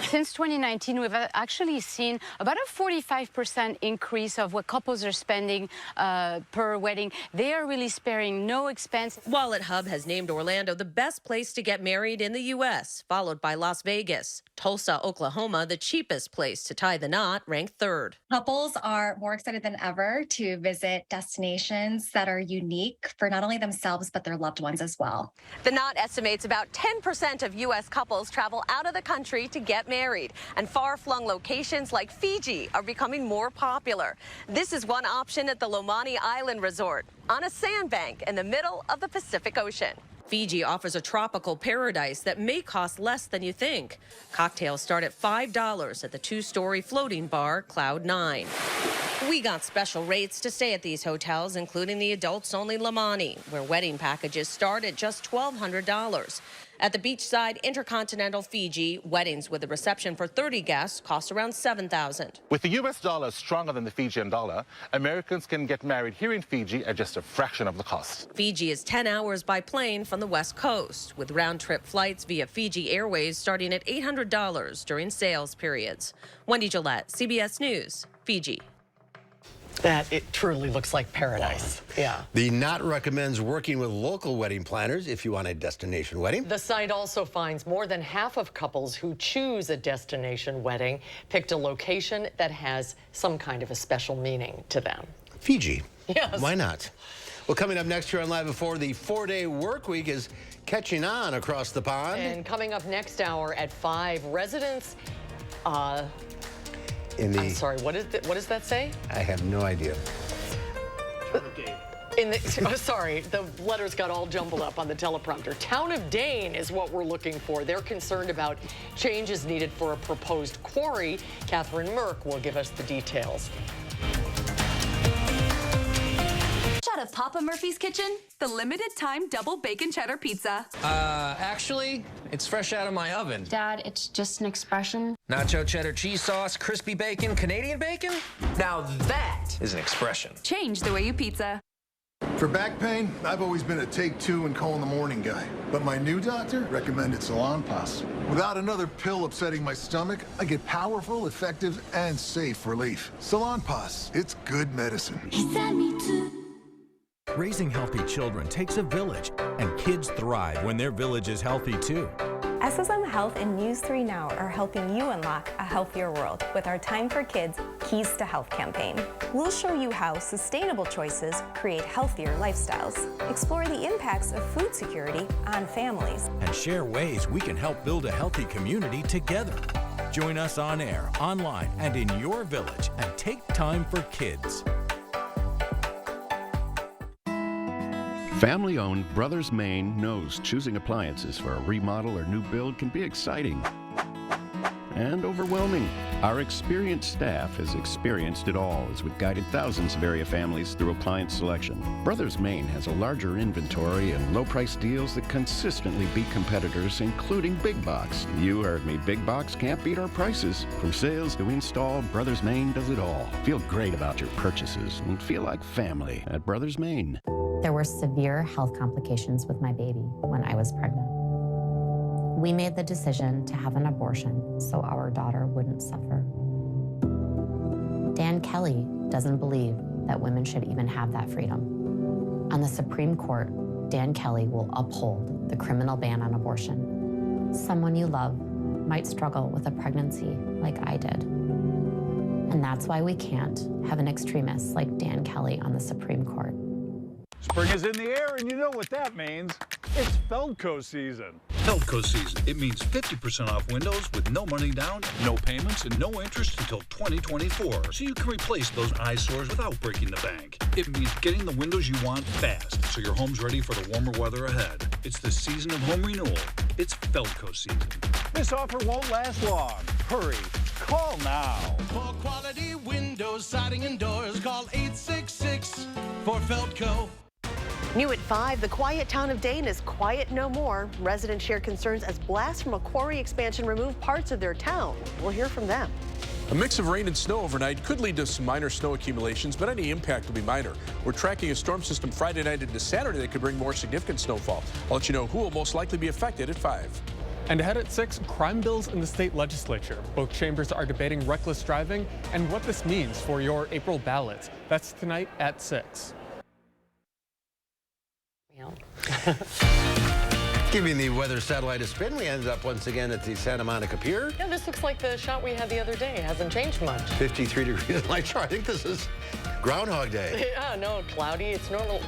Since 2019, we've actually seen about a 45% increase of what couples are spending per wedding. They are really sparing no expense. Wallet Hub has named Orlando the best place to get married in the U.S., followed by Las Vegas. Tulsa, Oklahoma, the cheapest place to tie the knot, ranked third. Couples are more excited than ever to visit destinations that are unique for not only themselves, but their loved ones as well. The Knot estimates about 10% of U.S. couples travel out of the country to get married, and far-flung locations like Fiji are becoming more popular. This is one option at the Lomani Island Resort, on a sandbank in the middle of the Pacific Ocean. Fiji offers a tropical paradise that may cost less than you think. Cocktails start at $5 at the two-story floating bar, Cloud 9. We got special rates to stay at these hotels, including the adults-only Lomani, where wedding packages start at just $1,200. At the beachside Intercontinental Fiji, weddings with a reception for 30 guests cost around $7,000. With the U.S. dollar stronger than the Fijian dollar, Americans can get married here in Fiji at just a fraction of the cost. Fiji is 10 hours by plane from the West Coast, with round-trip flights via Fiji Airways starting at $800 during sales periods. Wendy Gillette, CBS News, Fiji. That it truly looks like paradise. Yeah. The Knot recommends working with local wedding planners if you want a destination wedding. The site also finds more than half of couples who choose a destination wedding picked a location that has some kind of a special meaning to them. Fiji. Yes. Why not? Well, coming up next here on Live Before, the 4-day work week is catching on across the pond. And coming up next hour at 5, residents I'm sorry, what does that say? I have no idea. Sorry, the letters got all jumbled up on the teleprompter. Town of Dane is what we're looking for. They're concerned about changes needed for a proposed quarry. Catherine Merck will give us the details. Out of Papa Murphy's Kitchen, the limited time double bacon cheddar pizza. Actually, it's fresh out of my oven. Dad, it's just an expression. Nacho cheddar cheese sauce, crispy bacon, Canadian bacon? Now that is an expression. Change the way you pizza. For back pain, I've always been a take 2 and call in the morning guy. But my new doctor recommended Salon-Pas. Without another pill upsetting my stomach, I get powerful, effective, and safe relief. Salon-Pas, it's good medicine. Raising healthy children takes a village, and kids thrive when their village is healthy too. SSM Health and News 3 Now are helping you unlock a healthier world with our Time for Kids Keys to Health campaign. We'll show you how sustainable choices create healthier lifestyles, explore the impacts of food security on families, and share ways we can help build a healthy community together. Join us on air, online, and in your village, and take time for kids. Family-owned Brothers Maine knows choosing appliances for a remodel or new build can be exciting and overwhelming. Our experienced staff has experienced it all as we've guided thousands of area families through appliance selection. Brothers Maine has a larger inventory and low-price deals that consistently beat competitors, including Big Box. You heard me, Big Box can't beat our prices. From sales to install, Brothers Maine does it all. Feel great about your purchases and feel like family at Brothers Maine. There were severe health complications with my baby when I was pregnant. We made the decision to have an abortion so our daughter wouldn't suffer. Dan Kelly doesn't believe that women should even have that freedom. On the Supreme Court, Dan Kelly will uphold the criminal ban on abortion. Someone you love might struggle with a pregnancy like I did. And that's why we can't have an extremist like Dan Kelly on the Supreme Court. Spring is in the air, and you know what that means. It's Feldco season. Feldco season. It means 50% off windows with no money down, no payments, and no interest until 2024. So you can replace those eyesores without breaking the bank. It means getting the windows you want fast, so your home's ready for the warmer weather ahead. It's the season of home renewal. It's Feldco season. This offer won't last long. Hurry. Call now. For quality windows, siding, and doors, call 866 for Feldco. New at 5, the quiet town of Dane is quiet no more. Residents share concerns as blasts from a quarry expansion remove parts of their town. We'll hear from them. A mix of rain and snow overnight could lead to some minor snow accumulations, but any impact will be minor. We're tracking a storm system Friday night into Saturday that could bring more significant snowfall. I'll let you know who will most likely be affected at 5. And ahead at 6, crime bills in the state legislature. Both chambers are debating reckless driving and what this means for your April ballots. That's tonight at 6. Giving the weather satellite a spin, we ended up once again at the Santa Monica Pier. Yeah, this looks like the shot we had the other day. It hasn't changed much. 53 degrees light chart. I think this is Groundhog Day. Yeah, no, cloudy. It's normal.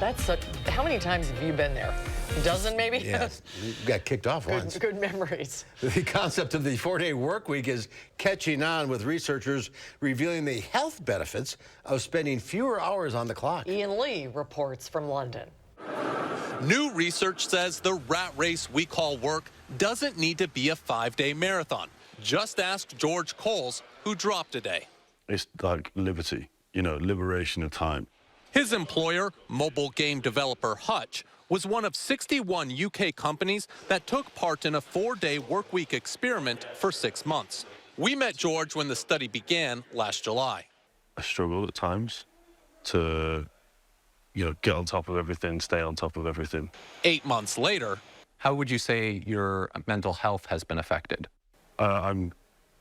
How many times have you been there? A dozen, maybe? Yes, we got kicked off once. Good memories. The concept of the 4-day work week is catching on, with researchers revealing the health benefits of spending fewer hours on the clock. Ian Lee reports from London. New research says the rat race we call work doesn't need to be a 5-day marathon. Just ask George Coles, who dropped a day. It's like liberty, liberation of time. His employer, mobile game developer Hutch, was one of 61 UK companies that took part in a 4-day workweek experiment for 6 months. We met George when the study began last July. I struggle at times to get on top of everything, stay on top of everything. 8 months later. How would you say your mental health has been affected? I'm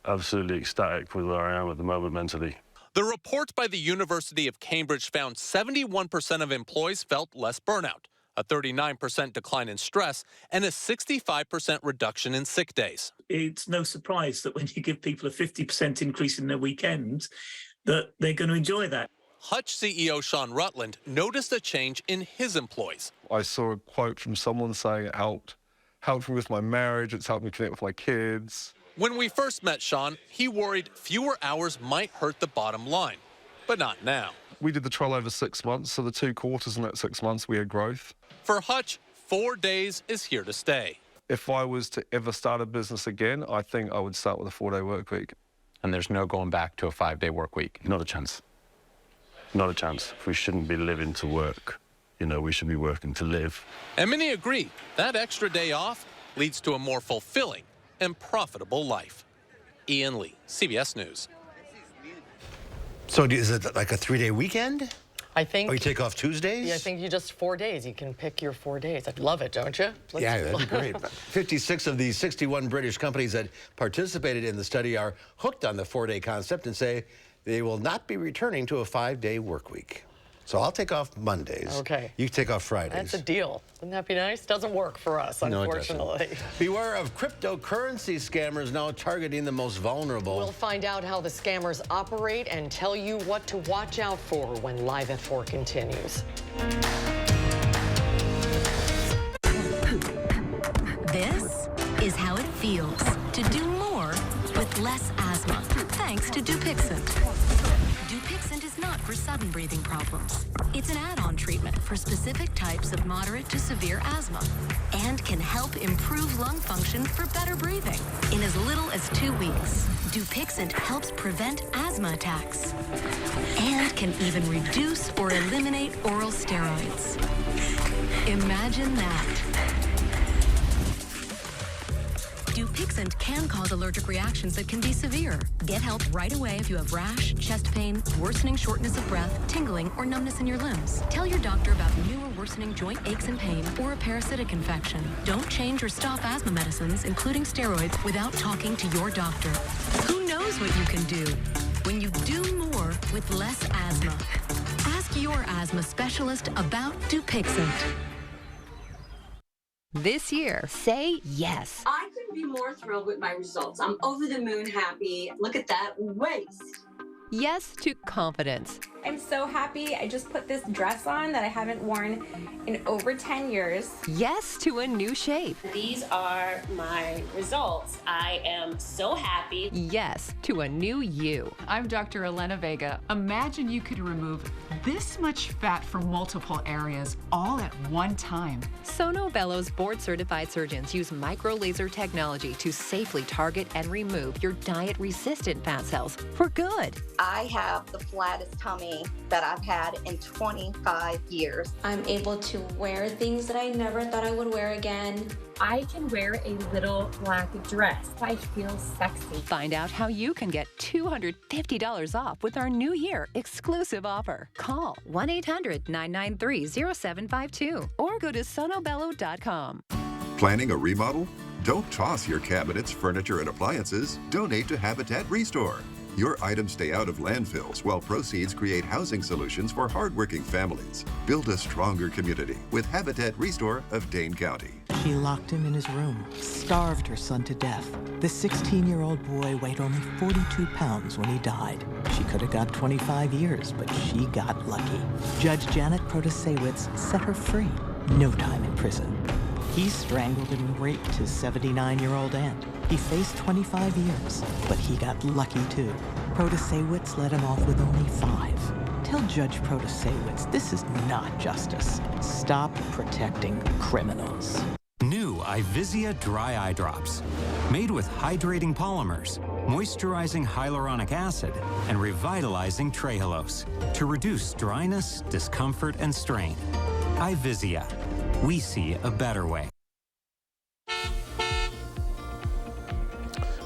absolutely ecstatic with where I am at the moment mentally. The report by the University of Cambridge found 71% of employees felt less burnout, a 39% decline in stress, and a 65% reduction in sick days. It's no surprise that when you give people a 50% increase in their weekends, that they're going to enjoy that. Hutch CEO Sean Rutland noticed a change in his employees. I saw a quote from someone saying it helped me with my marriage, it's helped me connect with my kids. When we first met Sean, he worried fewer hours might hurt the bottom line, but not now. We did the trial over 6 months, so the 2 quarters in that 6 months we had growth. For Hutch, 4 days is here to stay. If I was to ever start a business again, I think I would start with a 4-day work week. And there's no going back to a 5-day work week? Not a chance. Not a chance. We shouldn't be living to work. We should be working to live. And many agree that extra day off leads to a more fulfilling and profitable life. Ian Lee, CBS News. So is it like a 3-day weekend? I think. Or you take off Tuesdays? Yeah, I think you just 4 days. You can pick your 4 days. I'd love it, don't you? Yeah, that'd be great. 56 of the 61 British companies that participated in the study are hooked on the 4-day concept and say they will not be returning to a 5-day work week. So I'll take off Mondays. Okay. You take off Fridays. That's a deal. Wouldn't that be nice? Doesn't work for us, unfortunately. No, it doesn't. Beware of cryptocurrency scammers now targeting the most vulnerable. We'll find out how the scammers operate and tell you what to watch out for when Live at 4 continues. This is how it feels to do more with less asthma, thanks to Dupixent. Dupixent is not for sudden breathing problems. It's an add-on treatment for specific types of moderate to severe asthma and can help improve lung function for better breathing in as little as 2 weeks. Dupixent helps prevent asthma attacks and can even reduce or eliminate oral steroids. Imagine that. Dupixent can cause allergic reactions that can be severe. Get help right away if you have rash, chest pain, worsening shortness of breath, tingling, or numbness in your limbs. Tell your doctor about new or worsening joint aches and pain or a parasitic infection. Don't change or stop asthma medicines, including steroids, without talking to your doctor. Who knows what you can do when you do more with less asthma? Ask your asthma specialist about Dupixent. This year, say yes. I couldn't be more thrilled with my results. I'm over the moon happy. Look at that waist. Yes to confidence. I'm so happy. I just put this dress on that I haven't worn in over 10 years. Yes to a new shape. These are my results. I am so happy. Yes to a new you. I'm Dr. Elena Vega. Imagine you could remove this much fat from multiple areas all at one time. Sono Bello's board-certified surgeons use micro-laser technology to safely target and remove your diet-resistant fat cells for good. I have the flattest tummy that I've had in 25 years. I'm able to wear things that I never thought I would wear again. I can wear a little black dress. I feel sexy. Find out how you can get $250 off with our New Year exclusive offer. Call 1-800-993-0752 or go to sonobello.com. Planning a remodel? Don't toss your cabinets, furniture, and appliances. Donate to Habitat Restore. Your items stay out of landfills while proceeds create housing solutions for hardworking families. Build a stronger community with Habitat Restore of Dane County. She locked him in his room, starved her son to death. The 16-year-old boy weighed only 42 pounds when he died. She could have got 25 years, but she got lucky. Judge Janet Protasewicz set her free. No time in prison. He strangled and raped his 79-year-old aunt. He faced 25 years, but he got lucky too. Protasewicz let him off with only 5. Tell Judge Protasewicz this is not justice. Stop protecting criminals. New Ivisia Dry Eye Drops. Made with hydrating polymers, moisturizing hyaluronic acid, and revitalizing trehalose to reduce dryness, discomfort, and strain. Ivisia. We see a better way.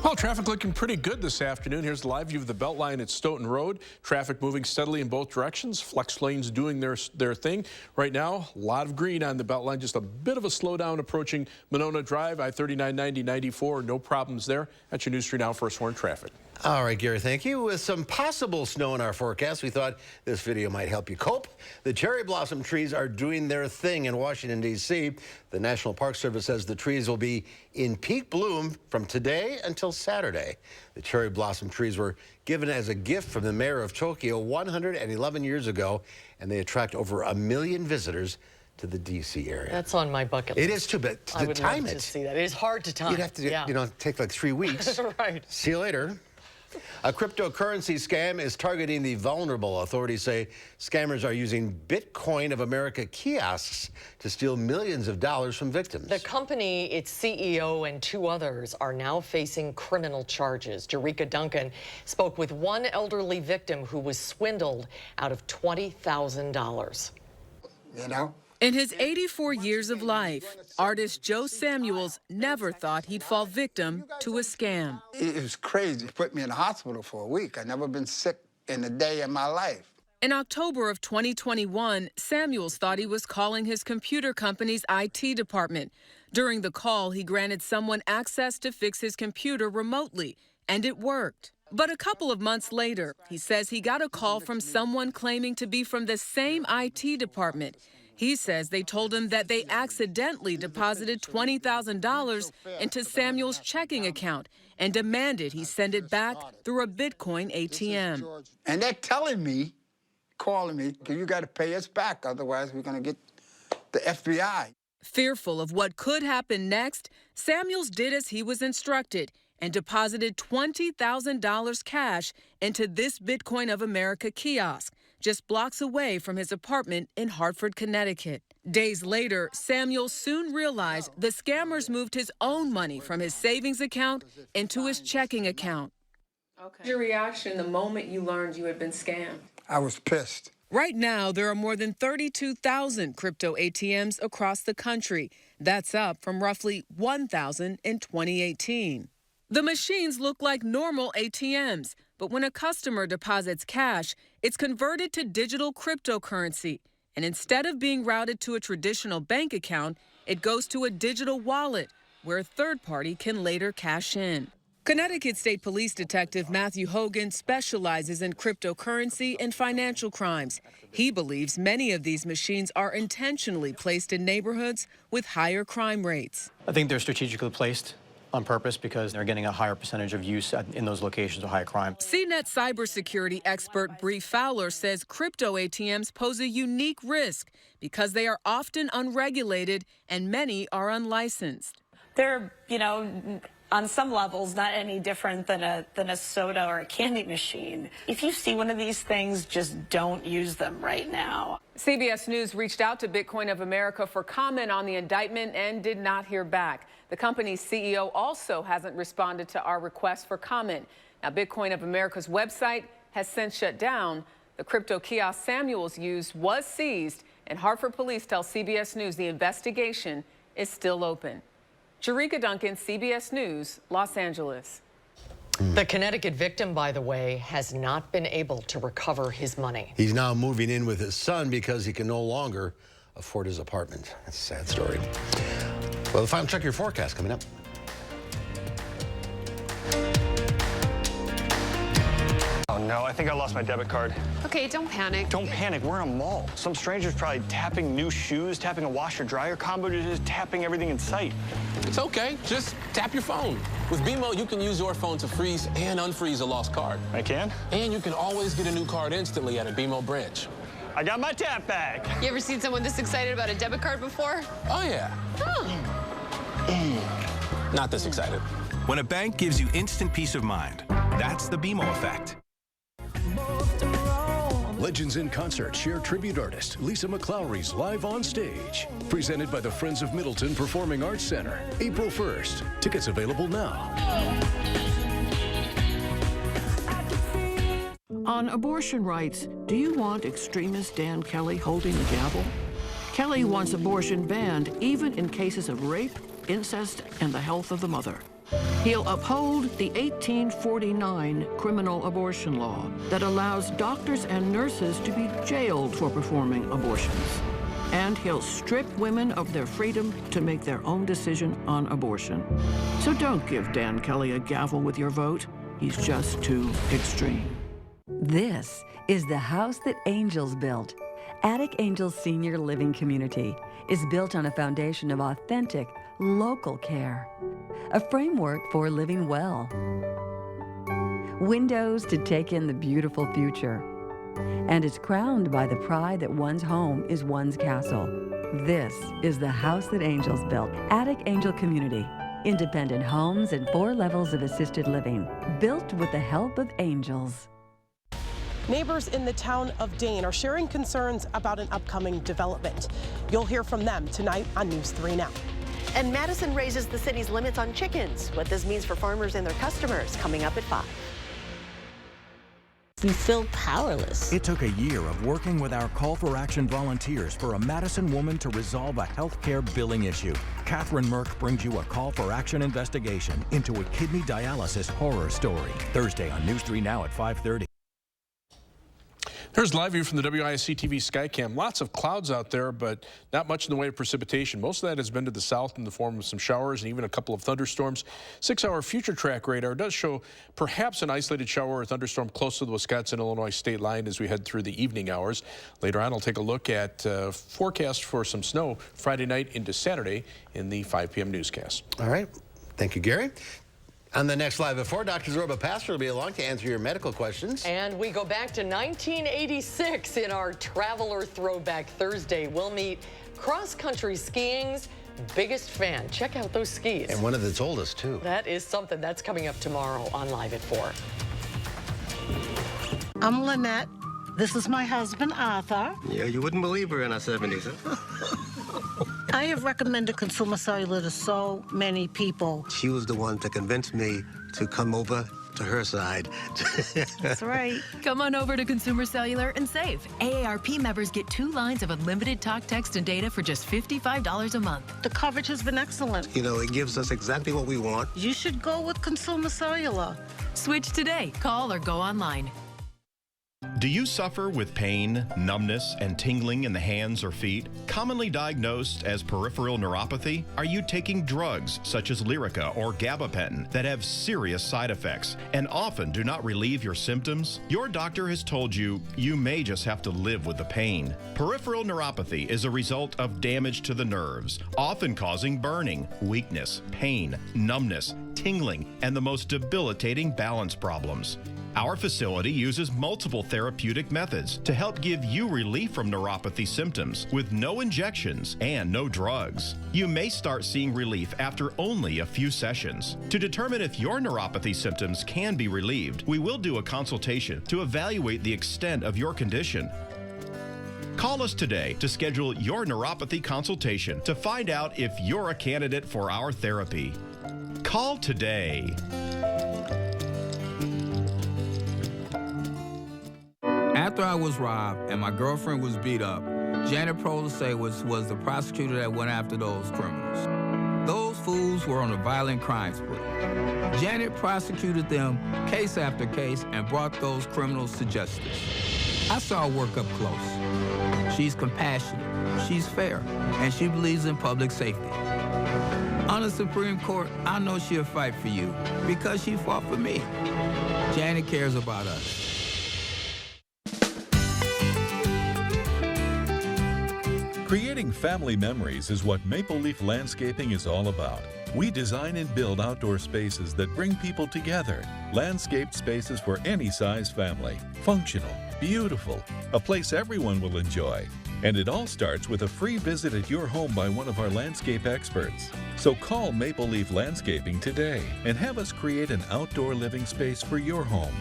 Well, traffic looking pretty good this afternoon. Here's the live view of the Beltline at Stoughton Road. Traffic moving steadily in both directions. Flex lanes doing their thing. Right now, a lot of green on the Beltline. Just a bit of a slowdown approaching Monona Drive, I-39, 90, 94. No problems there. That's your News 3 Now First Warn traffic. All right, Gary, thank you. With some possible snow in our forecast, we thought this video might help you cope. The cherry blossom trees are doing their thing in Washington, D.C. The National Park Service says the trees will be in peak bloom from today until Saturday. The cherry blossom trees were given as a gift from the mayor of Tokyo 111 years ago, and they attract over 1 million visitors to the D.C. area. That's on my bucket list. It is too, but I to would time love it. to see that. It is hard to time. You'd have to, take like 3 weeks. Right. See you later. A cryptocurrency scam is targeting the vulnerable. Authorities say scammers are using Bitcoin of America kiosks to steal millions of dollars from victims. The company, its CEO, and 2 others are now facing criminal charges. Jerika Duncan spoke with one elderly victim who was swindled out of $20,000. In his 84 years of life, artist Joe Samuels never thought he'd fall victim to a scam. It was crazy. It put me in the hospital for a week. I'd never been sick in a day in my life. In October of 2021, Samuels thought he was calling his computer company's IT department. During the call, he granted someone access to fix his computer remotely, and it worked. But a couple of months later, he says he got a call from someone claiming to be from the same IT department. He says they told him that they accidentally deposited $20,000 into Samuel's checking account and demanded he send it back through a Bitcoin ATM. And they're telling me, calling me, you got to pay us back, otherwise we're going to get the FBI. Fearful of what could happen next, Samuels did as he was instructed and deposited $20,000 cash into this Bitcoin of America kiosk, just blocks away from his apartment in Hartford, Connecticut. Days later, Samuels soon realized the scammers moved his own money from his savings account into his checking account. Your reaction the moment you learned you had been scammed? I was pissed. Right now, there are more than 32,000 crypto ATMs across the country. That's up from roughly 1,000 in 2018. The machines look like normal ATMs, but when a customer deposits cash, it's converted to digital cryptocurrency. And instead of being routed to a traditional bank account, it goes to a digital wallet where a third party can later cash in. Connecticut State Police Detective Matthew Hogan specializes in cryptocurrency and financial crimes. He believes many of these machines are intentionally placed in neighborhoods with higher crime rates. I think they're strategically placed on purpose because they're getting a higher percentage of use in those locations of high crime. CNET cybersecurity expert Bree Fowler says crypto ATMs pose a unique risk because they are often unregulated and many are unlicensed. They're, on some levels, not any different than a soda or a candy machine. If you see one of these things, just don't use them right now. CBS News reached out to Bitcoin of America for comment on the indictment and did not hear back. The company's CEO also hasn't responded to our request for comment. Now, Bitcoin of America's website has since shut down. The crypto kiosk Samuels used was seized, and Hartford police tell CBS News the investigation is still open. Jerika Duncan, CBS News, Los Angeles. The Connecticut victim, by the way, has not been able to recover his money. He's now moving in with his son because he can no longer afford his apartment. That's a sad story. Well, the final check your forecast coming up. Oh no, I think I lost my debit card. Okay, don't panic. Don't panic, we're in a mall. Some stranger's probably tapping new shoes, tapping a washer-dryer combo, just tapping everything in sight. It's okay, just tap your phone. With BMO, you can use your phone to freeze and unfreeze a lost card. I can? And you can always get a new card instantly at a BMO branch. I got my tap back. You ever seen someone this excited about a debit card before? Oh, yeah. Not this excited. When a bank gives you instant peace of mind, that's the BMO effect. Legends in Concert share tribute artist Lisa McClowry's live on stage. Presented by the Friends of Middleton Performing Arts Center, April 1st. Tickets available now. On abortion rights, do you want extremist Dan Kelly holding the gavel? Kelly wants abortion banned even in cases of rape, incest, and the health of the mother. He'll uphold the 1849 criminal abortion law that allows doctors and nurses to be jailed for performing abortions. And he'll strip women of their freedom to make their own decision on abortion. So don't give Dan Kelly a gavel with your vote. He's just too extreme. This is the house that Angels built. Attic Angels Senior Living Community is built on a foundation of authentic, local care. A framework for living well. Windows to take in the beautiful future. And it's crowned by the pride that one's home is one's castle. This is the house that Angels built. Attic Angel Community. Independent homes and 4 levels of assisted living. Built with the help of angels. Neighbors in the town of Dane are sharing concerns about an upcoming development. You'll hear from them tonight on News 3 Now. And Madison raises the city's limits on chickens. What this means for farmers and their customers, coming up at 5. We feel powerless. It took a year of working with our Call for Action volunteers for a Madison woman to resolve a healthcare billing issue. Catherine Merck brings you a Call for Action investigation into a kidney dialysis horror story. Thursday on News 3 Now at 5:30. Here's live view from the WISC-TV Skycam. Lots of clouds out there, but not much in the way of precipitation. Most of that has been to the south in the form of some showers and even a couple of thunderstorms. 6-hour future track radar does show perhaps an isolated shower or thunderstorm close to the Wisconsin-Illinois state line as we head through the evening hours. Later on, I'll take a look at forecast for some snow Friday night into Saturday in the 5 p.m. newscast. All right. Thank you, Gary. On the next Live at 4, Dr. Zorba Pastor will be along to answer your medical questions. And we go back to 1986 in our Traveler Throwback Thursday. We'll meet cross-country skiing's biggest fan. Check out those skis. And one of its oldest, too. That is something. That's coming up tomorrow on Live at 4. I'm Lynette. This is my husband, Arthur. Yeah, you wouldn't believe her in our 70s, huh? I have recommended Consumer Cellular to so many people. She was the one to convince me to come over to her side. That's right. Come on over to Consumer Cellular and save. AARP members get 2 lines of unlimited talk, text, and data for just $55 a month. The coverage has been excellent. You know, it gives us exactly what we want. You should go with Consumer Cellular. Switch today. Call or go online. Do you suffer with pain, numbness, and tingling in the hands or feet? Commonly diagnosed as peripheral neuropathy? Are you taking drugs such as Lyrica or gabapentin that have serious side effects and often do not relieve your symptoms? Your doctor has told you you may just have to live with the pain. Peripheral neuropathy is a result of damage to the nerves, often causing burning, weakness, pain, numbness, tingling, and the most debilitating balance problems. Our facility uses multiple therapeutic methods to help give you relief from neuropathy symptoms with no injections and no drugs. You may start seeing relief after only a few sessions. To determine if your neuropathy symptoms can be relieved, we will do a consultation to evaluate the extent of your condition. Call us today to schedule your neuropathy consultation to find out if you're a candidate for our therapy. Call today. After I was robbed and my girlfriend was beat up, Janet Protasewicz was the prosecutor that went after those criminals. Those fools were on a violent crime spree. Janet prosecuted them case after case and brought those criminals to justice. I saw her work up close. She's compassionate, she's fair, and she believes in public safety. On the Supreme Court, I know she'll fight for you because she fought for me. Janet cares about us. Creating family memories is what Maple Leaf Landscaping is all about. We design and build outdoor spaces that bring people together. Landscaped spaces for any size family. Functional, beautiful, a place everyone will enjoy. And it all starts with a free visit at your home by one of our landscape experts. So call Maple Leaf Landscaping today and have us create an outdoor living space for your home.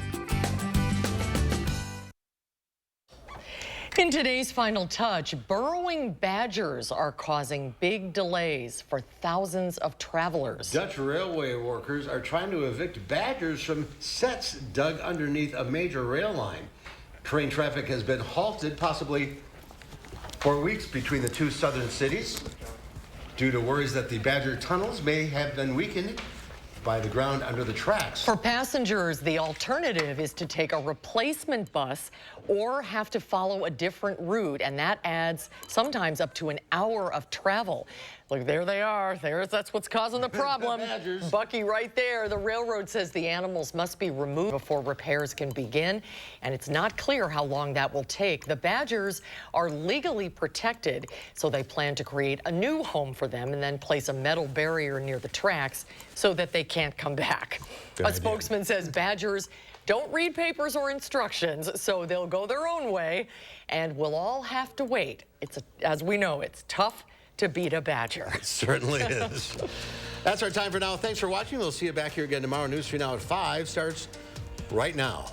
In today's Final Touch, burrowing badgers are causing big delays for thousands of travelers. Dutch railway workers are trying to evict badgers from sets dug underneath a major rail line. Train traffic has been halted possibly for weeks between the two southern cities due to worries that the badger tunnels may have been weakened by the ground under the tracks. For passengers, the alternative is to take a replacement bus or have to follow a different route, and that adds sometimes up to an hour of travel. Look, there they are. That's what's causing the problem. Bucky right there. The railroad says the animals must be removed before repairs can begin, and it's not clear how long that will take. The badgers are legally protected, so they plan to create a new home for them and then place a metal barrier near the tracks so that they can't come back. A spokesman says badgers don't read papers or instructions, so they'll go their own way, and we'll all have to wait. As we know, it's tough to beat a badger. It certainly is. That's our time for now. Thanks for watching. We'll see you back here again tomorrow. News 3 Now at 5 starts right now.